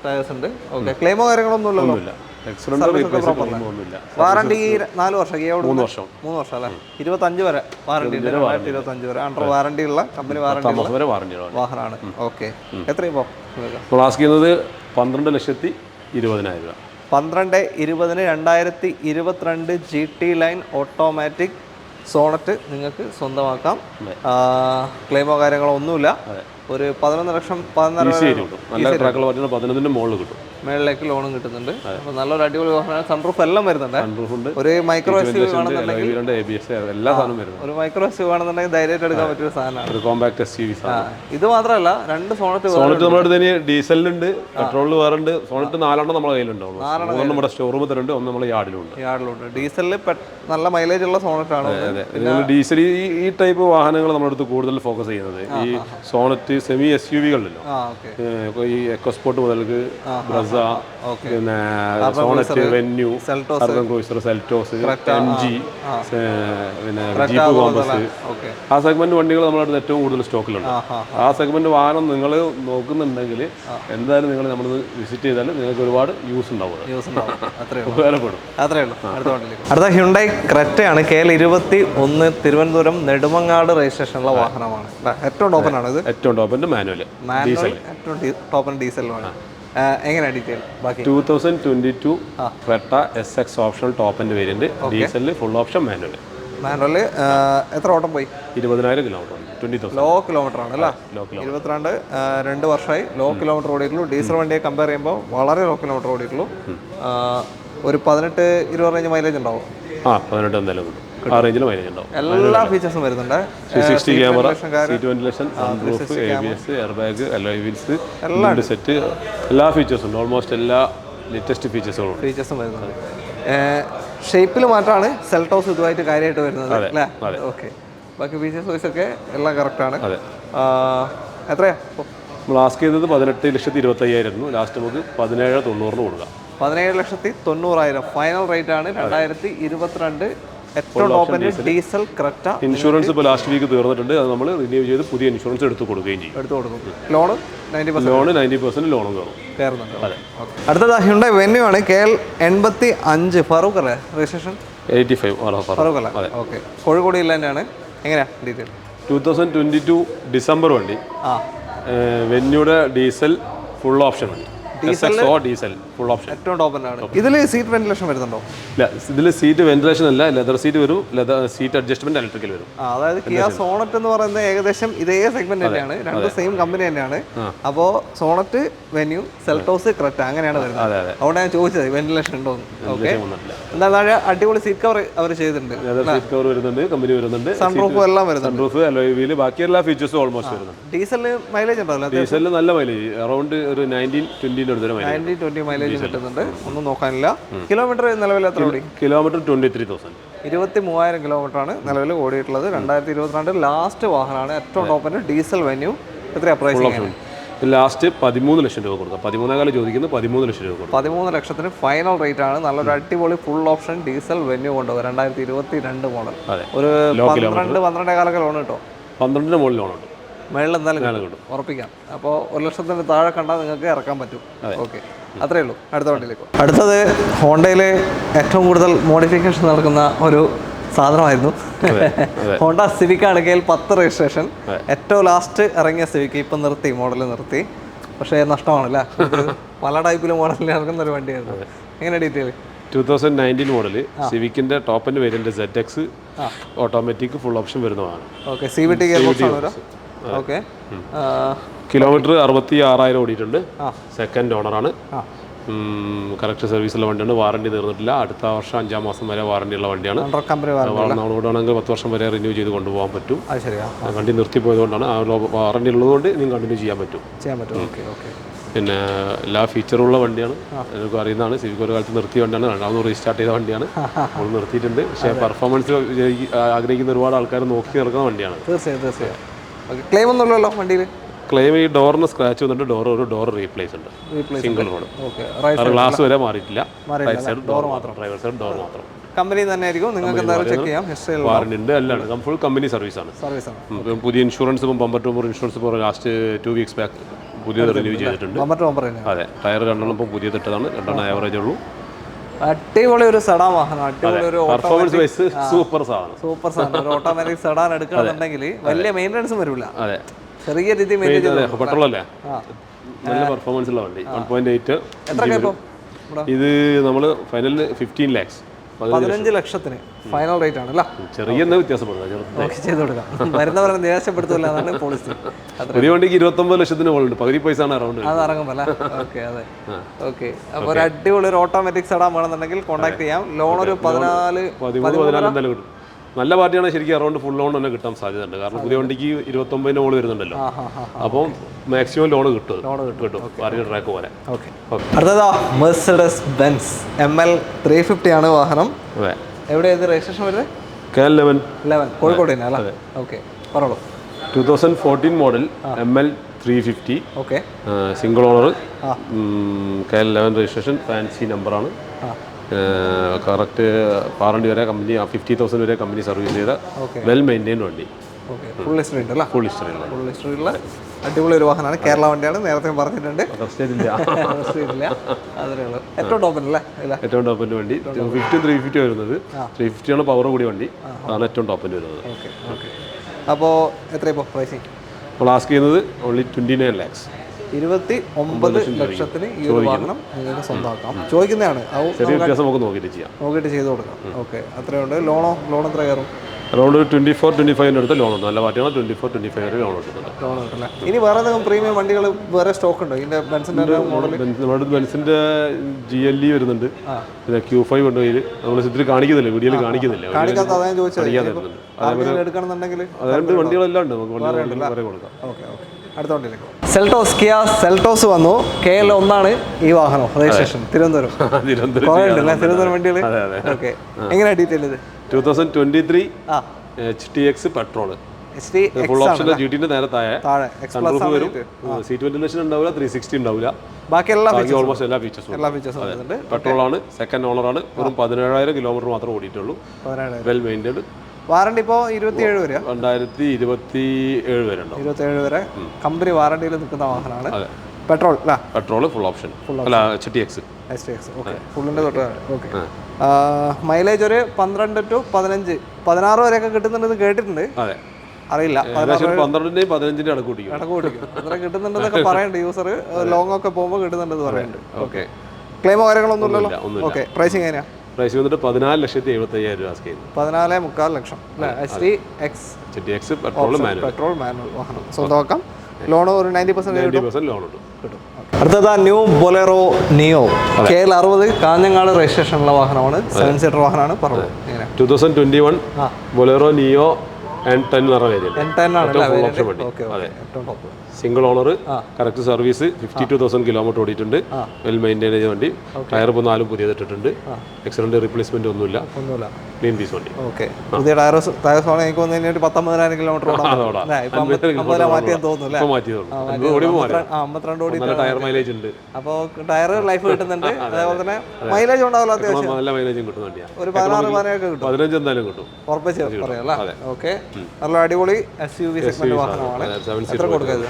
ടയേഴ്സ് ഉണ്ട്. ഓക്കെ. ക്ലെയിമോ കാര്യങ്ങളൊന്നും ഇല്ലല്ലോ. വാറണ്ടി 4 വർഷം, 3 വർഷം അല്ലേ? 25 വരെ വാറണ്ടി ഉണ്ട്. 25 വരെ അണ്ടർ വാറണ്ടി ഉള്ള കമ്പനി വാറണ്ടി വാഹനമാണ്. ഓക്കെ. എത്രയും ആസ്ക് ചെയ്യുന്നത് 12,20,000 രൂപ. 12,20,000 2022 GT ലൈൻ ഓട്ടോമാറ്റിക് സോണറ്റ് നിങ്ങൾക്ക് സ്വന്തമാക്കാം. ക്ലെയിമോ കാര്യങ്ങളോ ഒന്നുമില്ല. ഒരു 11 ലക്ഷം 11 മുകളിൽ കിട്ടും. മേളിലേക്ക് ലോണും കിട്ടുന്നുണ്ട്. അപ്പോൾ നല്ലൊരു അടിപൊളി വാഹനമാണ്. സൺറൂഫ് എല്ലാം വരുന്നുണ്ട്. ഒരു മൈക്രോ SUV വേണമെന്നുണ്ടെങ്കിൽ ധൈര്യമായിട്ട് എടുക്കാൻ പറ്റിയ സാധനമാണ്. ഇത് മാത്രമല്ല, 2 സോണറ്റ് ഡീസലിലുണ്ട്, പെട്രോളിൽ വേറെ ഉണ്ട്. സോണറ്റ് 4 നമ്മുടെ കയ്യിലുണ്ടാവും. നമ്മുടെ ഷോറൂമിൽ തരുന്നുണ്ട്, ഒന്ന് നമ്മുടെ യാർഡിലുണ്ട്. ഡീസലിൽ നല്ല മൈലേജ് ഉള്ള സോണറ്റ് ആണ്. ഡീസൽ ഈ ടൈപ്പ് വാഹനങ്ങൾ നമ്മുടെ അടുത്ത് കൂടുതൽ ഫോക്കസ് ചെയ്യുന്നത് ഈ സോണറ്റ് സെമി SUV-കളിലല്ലോ. ഈ എക്കോസ്പോർട്ട് മുതൽക്ക് ബ്രസ, പിന്നെ Sonet, Venue, Urban Cruiser, Seltos, MG, പിന്നെ ജീപ്പ് കോമ്പസ്, ആ സെഗ്മെന്റ് വണ്ടികൾ നമ്മുടെ അടുത്ത് ഏറ്റവും കൂടുതൽ സ്റ്റോക്കിലുണ്ട്. ആ സെഗ്മെന്റ് വാഹനം നിങ്ങൾ നോക്കുന്നുണ്ടെങ്കിൽ എന്തായാലും നിങ്ങൾ നമ്മൾ വിസിറ്റ് ചെയ്താൽ നിങ്ങൾക്ക് ഒരുപാട് യൂസ് ഉണ്ടാവും, ഉപകാരപ്പെടും. അടുത്ത ഹ്യുണ്ടായി ക്രെറ്റയാണ്. KL21 തിരുവനന്തപുരം നെടുമങ്ങാട് രജിസ്ട്രേഷനുള്ള വാഹനമാണ്. ഏറ്റവും ടോപ്പനാണ് ഇത്. ഏറ്റവും ടോപ്പിന്റെ മാനുവൽ, ഏറ്റവും ടോപ്പൻ ഡീസലാണ്. എങ്ങനെയാണ് detail? 2022 Creta SX optional top end variant, ഡീസലിൽ ഫുൾ ഓപ്ഷൻ മാനുവൽ. എത്ര ഓട്ടം പോയി? 20,000 കിലോമീറ്റർ. ലോ കിലോമീറ്റർ ആണ് അല്ലേ? 2 വർഷമായി ലോ കിലോമീറ്റർ ഓടിയിട്ടുള്ളൂ. ഡീസൽ വണ്ടിയെ കമ്പയർ ചെയ്യുമ്പോൾ വളരെ ലോ കിലോമീറ്റർ ഓടിയിട്ടുള്ളൂ. ഒരു 18-20 റേഞ്ച് മൈലേജ് ഉണ്ടാവും. 18 എന്തായാലും കിട്ടും. ആ റേഞ്ചിൽ മൈലേജ് ഉണ്ടാവും. എല്ലാ ഫീച്ചേഴ്സും വരുന്നുണ്ട്. 360 camera, seat ventilation, sunroof, ABS, air bag, alloy wheels, എല്ലാം സെറ്റ്, എല്ലാ ഫീച്ചേഴ്സും ഉണ്ട്. ഓൾമോസ്റ്റ് എല്ലാ ലേറ്റസ്റ്റ് ഫീച്ചേഴ്സും വരുന്നുണ്ട്. ഷേപ്പിൽ മാറ്റാണ് സെൽട്ടോസ് ഇതുമായിട്ട് കാര്യമായിട്ട് വരുന്നത് അല്ലേ? ഓക്കെ. ബാക്കി ഫീച്ചേഴ്സ് വൈസ് ഒക്കെ എല്ലാം കറക്റ്റാണ്. എത്രയാ നമ്മൾ ആസ്ക് ചെയ്തത് 18,25,000. ലാസ്റ്റ് നമുക്ക് 17,90,000 കൊടുക്കാം. 17,90,000 ഫൈനൽ റേറ്റ് ആണ്. 2022 ഏറ്റവും top end diesel Creta. Insurance ഇപ്പോൾ ലാസ്റ്റ് വീക്ക് തീർന്നിട്ടുണ്ട്. അത് നമ്മൾ റിന്യൂ ചെയ്ത് പുതിയ ഇൻഷുറൻസ് എടുത്ത് കൊടുക്കുകയും ചെയ്യും. ലോണ് 90% ലോണും കയറുന്നുണ്ട്. അടുത്തത് ഹ്യുണ്ടായി വെന്യൂ ആണ്. KL 85 ഫറൂഖ് അല്ലേ രജിസ്ട്രേഷൻ? 85 ഫറൂഖ് അല്ലേ? ഓക്കെ. കോഴിക്കോട് ജില്ല തന്നെയാണ്. എങ്ങനെയാണ് ഡീറ്റെയിൽ? 2022 ഡിസംബർ വണ്ടി. വെന്യൂടെ ഡീസൽ ഫുൾ ഓപ്ഷൻ വണ്ടി. ഡീസൽ ഫുൾ ഓപ്ഷൻ ഏറ്റവും ടോപ്പ് ആണ്. ഇതിൽ സീറ്റ് വെന്റിലേഷൻ വരുന്നുണ്ടോ? ഇല്ല, ഇതിൽ സീറ്റ് വെന്റിലേഷൻ അല്ല, ലെതർ സീറ്റ് വരും. സീറ്റ് അഡ്ജസ്റ്റ്മെന്റ് ഇലക്ട്രിക്കൽ വരും. അതായത് കിയ സോണറ്റ് എന്ന് പറയുന്നത് ഏകദേശം ഇതേ സെഗ്മെന്റ് തന്നെയാണ്. രണ്ടും സെയിം കമ്പനി തന്നെയാണ്. അപ്പോൾ സോണറ്റ്, വെന്യൂ, സെൽട്ടോസ്, ക്രെറ്റ അങ്ങനെയാണ് വരുന്നത്. അതുകൊണ്ട് ഞാൻ ചോദിച്ചത് വെന്റിലേഷൻ ഉണ്ടോ. ഓക്കെ. എന്താ അടിപൊളി സീറ്റ് കവർ അവർ ചെയ്തിട്ടുണ്ട്. സീറ്റ് കവർ വരുന്നുണ്ട്, കമ്പനി വരുന്നുണ്ട്, സൺറൂഫ് എല്ലാം വരുന്നുണ്ട്. സൺറൂഫ്, അലോയ് വീൽ, ബാക്കി എല്ലാ ഫീച്ചേഴ്സും ഓൾമോസ്റ്റ് വരുന്നുണ്ട്. ഡീസലിന് മൈലേജ് ഉണ്ടല്ലോ? ഡീസലിന് നല്ല മൈലേജ്, അറൗണ്ട് ഒരു 19-20 മൈലേജ് കിട്ടുന്നുണ്ട്. ഒന്നും നോക്കാനില്ല. കിലോമീറ്റർ നിലവിൽ എത്ര ഓടി? കിലോമീറ്റർ 23,000. 23,000 കിലോമീറ്റർ ആണ് നിലവിൽ ഓടിയിട്ടുള്ളത്. 2022 ലാസ്റ്റ് വാഹനമാണ്. ഏറ്റവും ടോപ്പിന് ഡീസൽ വെന്യൂ. എത്രയാ പ്രൈസ്? ലാസ്റ്റ് 13 ലക്ഷം രൂപ കൊടുക്കാം. 13,000 ചോദിക്കുന്നത് 13 ലക്ഷം രൂപ കൊടുക്കും. 13 ലക്ഷത്തിന് ഫൈനൽ റേറ്റ് ആണ്. നല്ലൊരു അടിപൊളി ഫുൾ ഓപ്ഷൻ ഡീസൽ വെന്യൂ കൊണ്ടുപോകും. 2022 മോഡൽ. ഒരു 12-12 ലോൺ കിട്ടും. 12 മുകളിൽ ലോണുണ്ട്. മേളിൽ എന്തായാലും കിട്ടും, ഉറപ്പിക്കാം. അപ്പോൾ 1 ലക്ഷത്തിന് താഴെ കണ്ടാൽ നിങ്ങൾക്ക് ഇറക്കാൻ പറ്റും. ഓക്കെ, അത്രയേ ഉള്ളൂ. അടുത്ത വണ്ടിയിലേക്ക്. അടുത്തത് ഹോണ്ടയിൽ ഏറ്റവും കൂടുതൽ മോഡിഫിക്കേഷൻ നടക്കുന്ന ഒരു സാധനമായിരുന്നു. ഹോണ്ട സിവിക് ആണ്. KL 10 registration. ഏറ്റവും ലാസ്റ്റ് ഇറങ്ങിയ സിവിക് ഇപ്പം നിർത്തി, മോഡൽ നിർത്തി. പക്ഷേ നഷ്ടമാണല്ലേ, പല ടൈപ്പിൽ മോഡലിൽ ഇറങ്ങുന്ന ഒരു വണ്ടിയായിരുന്നു. എങ്ങനെ ഡീറ്റെയിൽ? 2019 മോഡല് സിവിക്കിന്റെ top end variant ZX automatic full option വരുന്നതാണ്. ഓക്കെ. CVT ഗിയർ ബോക്സ് ആണ്. ഓക്കെ. കിലോമീറ്റർ 66,000 ഓടിയിട്ടുണ്ട്. സെക്കൻഡ് ഓണറാണ്. കറക്റ്റ് സർവീസുള്ള വണ്ടിയാണ്. വാറണ്ടി തീർന്നിട്ടില്ല. അടുത്ത വർഷം 5-ാം മാസം വരെ വാറണ്ടി ഉള്ള വണ്ടിയാണ്. ഓടുകയാണെങ്കിൽ 10 വർഷം വരെ റിന്യൂ ചെയ്ത് കൊണ്ടുപോകാൻ പറ്റും. വണ്ടി നിർത്തിപ്പോയതുകൊണ്ടാണ്. ആ വാറണ്ടി ഉള്ളതുകൊണ്ട് നിങ്ങൾക്ക് കണ്ടിന്യൂ ചെയ്യാൻ പറ്റും. പിന്നെ എല്ലാ ഫീച്ചറുള്ള വണ്ടിയാണ്. എനിക്ക് അറിയുന്നതാണ്. സിവിക് ഒരു കാലത്ത് നിർത്തിയ വണ്ടിയാണ്. രണ്ടാമത് റീസ്റ്റാർട്ട് ചെയ്ത വണ്ടിയാണ്. നമ്മൾ നിർത്തിയിട്ടുണ്ട്. പക്ഷേ പെർഫോമൻസ് ആഗ്രഹിക്കുന്ന ഒരുപാട് ആൾക്കാർ നോക്കി നടക്കുന്ന വണ്ടിയാണ്. തീർച്ചയായും. ക്ലെയിം ഒന്നുമില്ലല്ലോ വണ്ടിയിൽ? ക്ലെയിം ഈ ഡോറിന് സ്ക്രാച്ച് വന്നിട്ട് ഒരു ഡോർ റീപ്ലേസ് ഉണ്ട്. Single road. ഗ്ലാസ് വരെ മാറിയിട്ടില്ല. റൈറ്റ് സൈഡ് ഡോർ മാത്രം. ഡ്രൈവർ സൈഡ് ഡോർ മാത്രം. കമ്പനി തന്നെ ആയിരിക്കും. നിങ്ങൾക്ക് എന്തായാലും ചെക്ക് ചെയ്യാം. വാറണ്ടി ഉണ്ട്. എല്ലാം ഫുൾ കമ്പനി സർവീസാണ്. പുതിയ ഇൻഷുറൻസ് ഇപ്പം ബമ്പർ ടു ബമ്പർ ഇൻഷുറൻസ് ഇപ്പോൾ ലാസ്റ്റ് 2 വീക്സ് ബാക്ക് പുതിയത് റിന്യൂ ചെയ്തിട്ടുണ്ട്. അതെ, ടയർ 2 ഇപ്പോൾ പുതിയത് ഇട്ടതാണ്. 2 ആവറേജ് ഉള്ളൂ. അടിപൊളി ഒരു സെഡാൻ വാഹനം. അടിപൊളി ഒരു പെർഫോമൻസ് വൈസ് സൂപ്പർ സാധനം. ഒരു ഓട്ടോമാറ്റിക് സെഡാൻ എടുക്കണമെന്നുണ്ടെങ്കിൽ വലിയ മെയിൻ്റനൻസും വരില്ല. അതെ, ചെറിയ രീതി പെട്രോൾ അല്ലേ, നല്ല പെർഫോമൻസ് ഉള്ള വണ്ടി. 1.8. ഇത് നമ്മൾ ഫൈനലിൽ 15 lakhs 15 ലക്ഷത്തിന് ഫൈനൽ റേറ്റ് ആണ്. ചെറിയ വ്യത്യാസപ്പെടുന്നത് ചെയ്ത് കൊടുക്കാം. വരുന്നവരെ നിരാശപ്പെടുത്തില്ല എന്നാണ് പോളിസി. പുതിയ വണ്ടിക്ക് 29 ലക്ഷത്തിന് മുകളിൽ പകുതി പൈസ അറൗണ്ട് അത് ഇറങ്ങുമ്പോൾ. ഓക്കെ, അതെ. ഓക്കെ, അപ്പോൾ ഒരു അടിപൊളി ഒരു ഓട്ടോമാറ്റിക് സെഡാൻ വേണമെന്നുണ്ടെങ്കിൽ കോൺടാക്ട് ചെയ്യാം. ലോൺ ഒരു 14 എന്തായാലും കിട്ടും. നല്ല പാർട്ടിയാണ്. ശരിക്കും അറൗണ്ട് ഫുൾ ലോൺ തന്നെ കിട്ടാൻ സാധ്യതയുണ്ട്. കാരണം പുതിയ വണ്ടിക്ക് 29 മുകളിൽ വരുന്നുണ്ടല്ലോ. അപ്പം മാക്സിമം ലോൺ കിട്ടും. പാർട്ടി ട്രാക്ക് പോലെ. അടുത്തതാ മെർസിഡസ് ബെൻസ് ML 350 ആണ് വാഹനം. എവിടെയാണ് രജിസ്ട്രേഷൻ വരുന്നത്? KL 11 കോഴിക്കോട് തന്നെ അല്ലേ? ഓക്കെ, പറഞ്ഞോളൂ. 2014 model ML 350. Okay. Single owner. KL 11 registration. Fancy നമ്പറാണ്. കറക്റ്റ് വാറണ്ടി വരെ കമ്പനി 50,000 വരെ കമ്പനി സർവീസ് ചെയ്ത വെൽ മെയിൻറ്റൈൻഡ് വണ്ടി. ഫുൾ ഹിസ്റ്ററി ഉണ്ടല്ലോ. ഫുൾ ഹിസ്റ്ററിയുള്ള അടിപൊളി ഒരു വാഹനമാണ്. കേരള വണ്ടിയാണ്, നേരത്തെ പറഞ്ഞിട്ടുണ്ട്. ഏറ്റവും ടോപ്പിനല്ലേ? ഏറ്റവും ടോപ്പിൻ്റെ വണ്ടി 250 350 വരുന്നത്. 350 ആണ് പവർ കൂടിയ വണ്ടി. അതാണ് ഏറ്റവും ടോപ്പിന് വരുന്നത്. അപ്പോൾ എത്ര ഇപ്പോൾ പ്രൈസിങ്? നമ്മൾ ആസ്ക് ചെയ്യുന്നത് ഓൺലി 29 lakhs 29 ലക്ഷത്തിന് ഈ ഒരു വാഹനം നിങ്ങൾക്ക് സ്വന്തമാക്കാം. ചോദിക്കുന്നതാണ്. ചെറിയ വ്യത്യാസം നമുക്ക് നോക്കിയിട്ട് ചെയ്ത് കൊടുക്കാം. ഓക്കെ, അത്രയുണ്ട്. ലോൺ എത്ര കയറും? അറൗണ്ട് 24-25 അടുത്ത് ലോൺ ഉണ്ട്. നല്ല പാർട്ടിയാണ് 24-25 വരെ ലോൺ കിട്ടുന്നുണ്ട്. ലോൺ കിട്ടില്ല. ഇനി വേറെ എന്തെങ്കിലും പ്രീമിയം വണ്ടികൾ വേറെ സ്റ്റോക്ക് ഉണ്ടോ ഇതിന്റെ ബെൻസിന്റെ മോഡൽ? നമ്മുടെ ബെൻസിന്റെ GLE വരുന്നുണ്ട്, പിന്നെ Q5 ഉണ്ട്. കയ്യിൽ നമ്മൾ ഇതിൽ കാണിക്കുന്നില്ല, വീഡിയോയിൽ കാണിക്കുന്നില്ല. കാണിക്കാത്ത അതാ ഞാൻ ചോദിച്ചത്. അതേപോലെ എടുക്കണമെന്നുണ്ടെങ്കിൽ അതുകൊണ്ട് വണ്ടികളെല്ലാം ഉണ്ട്, നമുക്ക് വണ്ടി വരെ കൊടുക്കാം. Okay okay. അടുത്ത വണ്ടിയിലേക്ക് സെൽട്ടോസ്. കിയ സെൽട്ടോസ് വന്നു. KL 1 ഈ വാഹനം, രജിസ്ട്രേഷൻ തിരുവനന്തപുരം. തിരുവനന്തപുരം വണ്ടികൾ. ഓക്കെ, എങ്ങനെയാ ഡീറ്റെയിൽ ഇത്? 2023 HTX പെട്രോൾ, ഫുൾ ഓപ്ഷൻ. GT-ന്റെ നേരെ താഴെ സൺറൂഫ് വരും, സീറ്റ് വെന്റിലേഷൻ ഉണ്ടാവില്ല, 360 ഉണ്ടാവില്ല, ബാക്കി ഓൾമോസ്റ്റ് എല്ലാ ഫീച്ചേഴ്സും. പെട്രോൾ ആണ്, സെക്കൻഡ് ഓണർ ആണ്, വെറും 17,000 കിലോമീറ്റർ മാത്രമേ ഓടിയിട്ടുള്ളൂ. Well maintained. വാറണ്ടി ഇപ്പോൾ 27 വരെ, 2027 വരെ ഉണ്ടാവും. 27 വരെ കമ്പനി വാറണ്ടിയിൽ നിൽക്കുന്ന വാഹനമാണ്. പെട്രോൾ പെട്രോൾ ഫുൾ ഓപ്ഷൻ അല്ല, HTX. ഓക്കെ, ഫുള്ളിൻ്റെ തൊട്ട്. ഓക്കെ. മൈലേജ് ഒരു 12 to 15, 16 വരെയൊക്കെ കിട്ടുന്നുണ്ടെന്ന് കേട്ടിട്ടുണ്ട്. അതെ, അറിയില്ല. 12-ന്റെയും 15-ന്റെയും ഇടക്ക് കൂട്ടിക്കും. അത്ര കിട്ടുന്നുണ്ടെന്നൊക്കെ പറയുന്നുണ്ട് യൂസർ. ലോങ് ഒക്കെ പോകുമ്പോൾ കിട്ടുന്നുണ്ടെന്ന് പറയുന്നുണ്ട്. ഓക്കെ, ക്ലെയിമോ കാര്യങ്ങളൊന്നും ഇല്ലല്ലോ. ഓക്കെ, പ്രൈസിങ് എങ്ങനെയാ? പ്രൈസ് വന്നിട്ട് 14,75,000 രൂപ സ്കെയിൽ. 14.25 ലക്ഷം. HTX പെട്രോൾ മാനുവൽ വാഹനം സ്വന്തമാക്കാം. ലോൺ ഒരു 90% ലോൺ കിട്ടും. അടുത്തത് new Bolero Neo KL 60 Kanhangad രജിസ്ട്രേഷനുള്ള വാഹനമാണ്. 7 സീറ്റർ വാഹനമാണ്. പറഞ്ഞു 2021 ബൊലേറോ നിയോ N10 എന്ന് പറഞ്ഞ variant. Single owner, correct service, 52,000 kilometre ഓടിയിട്ടുണ്ട്. വെൽ മെയിൻറ്റൈൻ വണ്ടി. ടയർ ഇപ്പോൾ 4 പുതിയതിട്ടിട്ടുണ്ട്. ആക്സിഡന്റ് റീപ്ലേസ്മെന്റ് ഒന്നുമില്ല. ക്ലീൻ പീസ് വണ്ടി. ഓക്കെ, പുതിയ ടയർസ് എനിക്ക് തോന്നുന്നു ഒരു 19,000 കിലോമീറ്റർ മാറ്റിയെന്ന് തോന്നുന്നു. 52 ഓടി ടയർ മൈലേജ് ഉണ്ട്. അപ്പോൾ ടയർ ലൈഫ് കിട്ടുന്നുണ്ട്. അതേപോലെ തന്നെ മൈലേജ് ഉണ്ടാവില്ല, അത്യാവശ്യം നല്ല മൈലേജും കിട്ടുന്ന വണ്ടിയാണ്. ഒരു 16-17 കിട്ടും. 15 എന്തായാലും കിട്ടും, ഉറപ്പിച്ച് പറയാം. ഓക്കെ, നല്ല അടിപൊളി SUV സെഗ്മെന്റ് വാഹനമാണ്. എത്ര കൊടുക്കുന്നത്?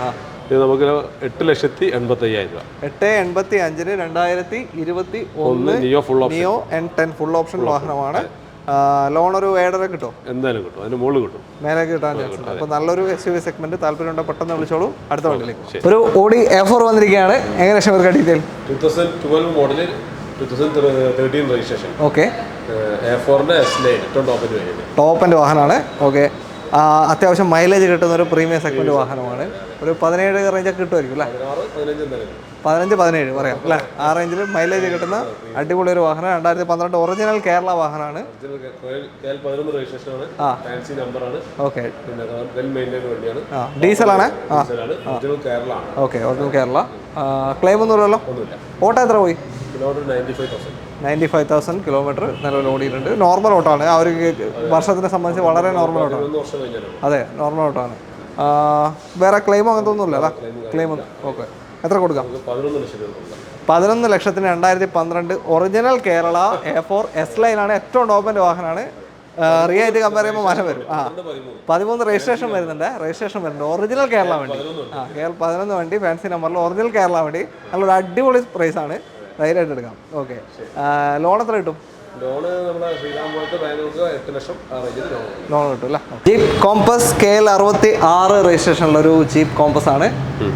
ഇത് നമുക്ക് 8,85,000 രൂപ. 8,85,000 2021 നിയോ N10 ഫുൾ ഓപ്ഷൻ വാഹനമാണ്. ലോൺ ഒരു 7.5 കിട്ടും, എന്തായാലും കിട്ടും, അതിന് മുകളിൽ കിട്ടും, മേലെ കിട്ടാൻ ചാൻസ് ഉണ്ട്. അപ്പോൾ നല്ലൊരു SUV സെഗ്മെന്റ് താല്പര്യമുണ്ട്, പെട്ടെന്ന് വിളിച്ചോളൂ. അടുത്ത വണ്ടിയിലേക്ക് ഒരു Audi A4 വന്നിരിക്കുകയാണ്. എങ്ങനെ share detail? 2012 model, 2013 registration. Okay, A4-ന്റെ S-line ഏറ്റവും ടോപ്പ് എൻഡ് വാഹനമാണ്. ഓക്കെ, അത്യാവശ്യം മൈലേജ് കിട്ടുന്ന ഒരു പ്രീമിയം സെഗ്മെന്റ് വാഹനമാണ്. ഒരു 17 റേഞ്ചൊക്കെ കിട്ടുമായിരിക്കും അല്ലേ? 15-17 പറയാം അല്ലേ? ആ റേഞ്ചിൽ മൈലേജ് കിട്ടുന്ന അടിപൊളി ഒരു വാഹനം. 2012 ഒറിജിനൽ കേരള വാഹനമാണ്. ഓക്കെ, ഡീസലാണ്. Okay, original Kerala. ക്ലെയിം ഒന്നും ഇല്ലല്ലോ. ഓട്ടോ എത്ര പോയി? 95,000 കിലോമീറ്റർ നിലവിൽ ഓടിയിട്ടുണ്ട്. നോർമൽ ഓട്ടമാണ്. ആ ഒരു വർഷത്തിനെ സംബന്ധിച്ച് വളരെ നോർമൽ ഓട്ടമാണ്. അതെ, നോർമൽ ഓട്ടമാണ്. വേറെ ക്ലെയിമോ അങ്ങനത്തെ ഒന്നുമില്ല അല്ലേ? ക്ലെയിം. ഓക്കെ, എത്ര കൊടുക്കാം? 11 ലക്ഷത്തിന് 2012 ഒറിജിനൽ കേരള A4 S-line ആണ്. ഏറ്റവും ടോപ്പിൻ്റെ വാഹനമാണ്. റിയ ആയിട്ട് കമ്പയർ ചെയ്യുമ്പോൾ മാറ്റം വരും. 13 രജിസ്ട്രേഷൻ വരുന്നുണ്ട്. ഒറിജിനൽ കേരള വണ്ടി. KL 11 വണ്ടി, ഫാൻസി നമ്പറിൽ ഒറിജിനൽ കേരള വണ്ടി. നല്ലൊരു അടിപൊളി പ്രൈസാണ്, ധൈര്യമായിട്ട് എടുക്കാം. ഓക്കെ, ലോൺ എത്ര കിട്ടും? ലോൺ കിട്ടും അല്ലേ? ജീപ്പ് കോമ്പസ് KL 66 രജിസ്ട്രേഷനുള്ള ഒരു ജീപ്പ് കോമ്പസ് ആണ്.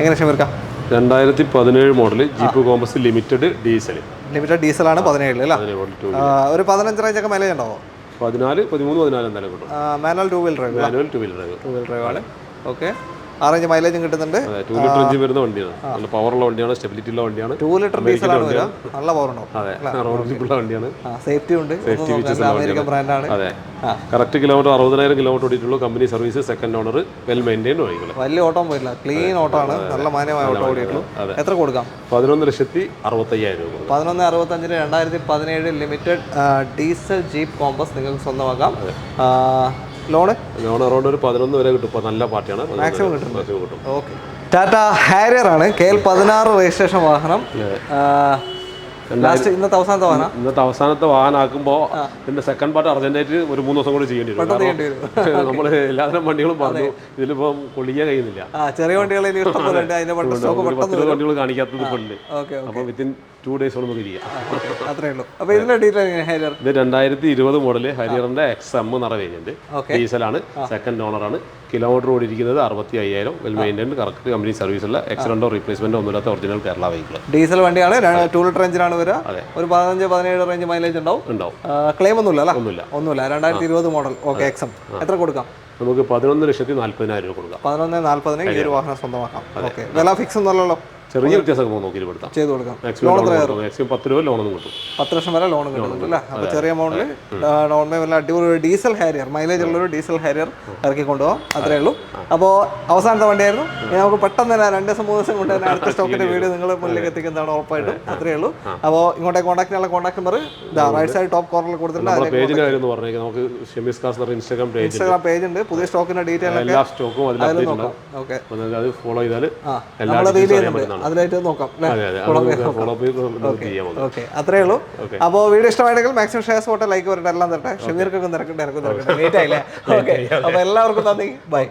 എങ്ങനെ ഷമീർക്ക? 2017 മോഡൽ ജീപ്പ് കോമ്പസ് ലിമിറ്റഡ് ഡീസലാണ്. 17 അല്ലേ? ഒരു 15 റേഞ്ചൊക്കെ മൈലേജ് ഉണ്ടാവും. 14-13 എന്തായാലും കിട്ടും. മാനുവൽ ടൂ വീൽ ഡ്രൈവ് ആണ്. ഓക്കെ, ആ റേഞ്ച് മൈലേജും കിട്ടുന്നുണ്ട്. 2 ലിറ്റർ എഞ്ചിൻ വരുന്ന വണ്ടിയാണ്. നല്ല പവറുള്ള വണ്ടിയാണ്, സ്റ്റെബിലിറ്റി ഉള്ള വണ്ടിയാണ്. 2 ലിറ്റർ ഡീസലാണ് വരിക. നല്ല പവർ ഉണ്ടാവും. റോഡുള്ള വണ്ടിയാണ്. സേഫ്റ്റി ഉണ്ട്. അമേരിക്കൻ ബ്രാൻഡാണ്. അതെ, കറക്റ്റ് കിലോമീറ്റർ 60,000 കിലോമീറ്റർ ഓടിയിട്ടുള്ളൂ. Company service, second owner, well maintained വണ്ടികൾ. വലിയ ഓട്ടം പോയില്ല, ക്ലീൻ ഓട്ടമാണ്. നല്ല മാന്യമായ ഓട്ടം ഓടിയിട്ടുള്ളൂ. എത്ര കൊടുക്കാം? 11,65,000 രൂപ. 11,65,000 2017 ലിമിറ്റഡ് ഡീസൽ ജീപ്പ് കോമ്പസ് നിങ്ങൾക്ക് സ്വന്തമാക്കാം. ലോൺ അറൗണ്ട് ഒരു 11 വരെ കിട്ടും. ഇപ്പോൾ നല്ല പാർട്ടിയാണ്, മാക്സിമം കിട്ടും. ഓക്കെ, ടാറ്റ ഹാരിയർ ആണ്. KL 16 രജിസ്ട്രേഷൻ വാഹനം. ഇന്നത്തെ അവസാനത്തെ വാഹനമാക്കുമ്പോൾ ഇതിന്റെ സെക്കൻഡ് പാർട്ട് അർജന്റായിട്ട് ഒരു 3 ദിവസം കൂടി ചെയ്യേണ്ടി വരും. നമ്മൾ എല്ലാതരം വണ്ടികളും പറഞ്ഞു, ഇതിലിപ്പം കൊള്ളിക്കാൻ കഴിയുന്നില്ല. ചെറിയ വണ്ടികൾ വണ്ടികൾ കാണിക്കാത്തത് ഇപ്പൊ ഉണ്ട്. അപ്പോൾ വിത്തിൻ 2 days കൊണ്ട് നമുക്ക് ചെയ്യാം. അത്രേ ഉള്ളൂ. അപ്പോൾ ഇതിന്റെ ഡീറ്റെയിൽ ഹാരിയർ ഇത് 2020 മോഡൽ ഹരിയറിന്റെ XM എന്ന വേരിയന്റ് ഡീസലാണ്, സെക്കൻഡ് ഓണറാണ്. കിലോമീറ്റർ ഓടിയിരിക്കുന്നത് 65,000, വെൽ മെയിൻറ്റൈൻഡ്, കറക്റ്റ് കമ്പനി സർവീസുള്ള, ആക്സിഡന്റോ റീപ്ലേസ്മെന്റോ ഒന്നുമില്ലാത്ത ഒറിജിനൽ കേരള വെഹിക്കിൾ. ഡീസൽ വണ്ടിയാണ്, 2 ലിറ്റർ എഞ്ചിനാണ് വരിക. ഒരു 15-17 റേഞ്ച് മൈലേജ് ഉണ്ടാവും. ക്ലെയിം ഒന്നുമില്ല അല്ലേ? ഒന്നുമില്ല. 2020 മോഡൽ. ഓക്കെ. XM എത്ര കൊടുക്കാം? നമുക്ക് 11,40,000 രൂപ കൊടുക്കാം. 11,40,000 ഈ ഒരു വാഹനം സ്വന്തമാക്കാം. ഓക്കെ. വില ഫിക്സ് ഒന്നുമല്ലല്ലോ? ചെറിയ വ്യത്യാസമൊക്കെ നോക്കി കൊടുക്കാം, ചെയ്ത് കൊടുക്കാം. മാക്സിമം 10 രൂപ ലോണൊന്നും കിട്ടും. 10 ലക്ഷം വരെ ലോൺ കിട്ടുന്നുണ്ട് അല്ലേ? അപ്പോൾ ചെറിയ എമൗണ്ടിൽ ഡൗൺ പേയ്മെന്റ് അടിപൊളി ഒരു ഡീസൽ ഹാരിയർ, മൈലേജ് ഉള്ളൊരു ഡീസൽ ഹാരിയർ ഇറക്കി കൊണ്ടുപോകാം. അത്രേ ഉള്ളൂ. അപ്പോൾ അവസാനത്തെ വണ്ടിയായിരുന്നു. നമുക്ക് പെട്ടെന്ന് തന്നെ 2 ദിവസം 3 ദിവസം കൊണ്ട് തന്നെ അടുത്ത സ്റ്റോക്കിന്റെ വീഡിയോ നിങ്ങൾ മുന്നിലേക്ക് എത്തിക്കുന്നതാണ് ഉറപ്പായിട്ടും. അത്രേ ഉള്ളൂ. അപ്പോൾ ഇങ്ങോട്ടേ കോൺടാക്റ്റിനുള്ള contact number right side top കോർണറിൽ കൊടുത്തിട്ടുണ്ട്. പേജിന്റെ കാര്യം പറഞ്ഞേക്കാം, നമുക്ക് ഷെമീസ് കാസ് ഇൻസ്റ്റാഗ്രാം പേജ് ഉണ്ട്. പുതിയ സ്റ്റോക്കിന്റെ ഡീറ്റെയിൽ എല്ലാ സ്റ്റോക്കും അതിൽ നോക്കാം. ഓക്കെ, അത് ഫോളോ ചെയ്താൽ അതിലായിട്ട് നോക്കാം. ഓക്കെ, അത്രേ ഉള്ളൂ. അപ്പോൾ വീഡിയോ ഇഷ്ടമായിട്ടെങ്കിൽ മാക്സിമം ഷെയർ ഫോട്ടോ ലൈക്ക് വരട്ടെ, എല്ലാം തരട്ടെ. ഷമീർക്കൊക്കെ നിരക്കട്ടെ, ലേറ്റ് ആയില്ലേ? ഓക്കെ, അപ്പോൾ എല്ലാവർക്കും നന്ദി. ബൈ.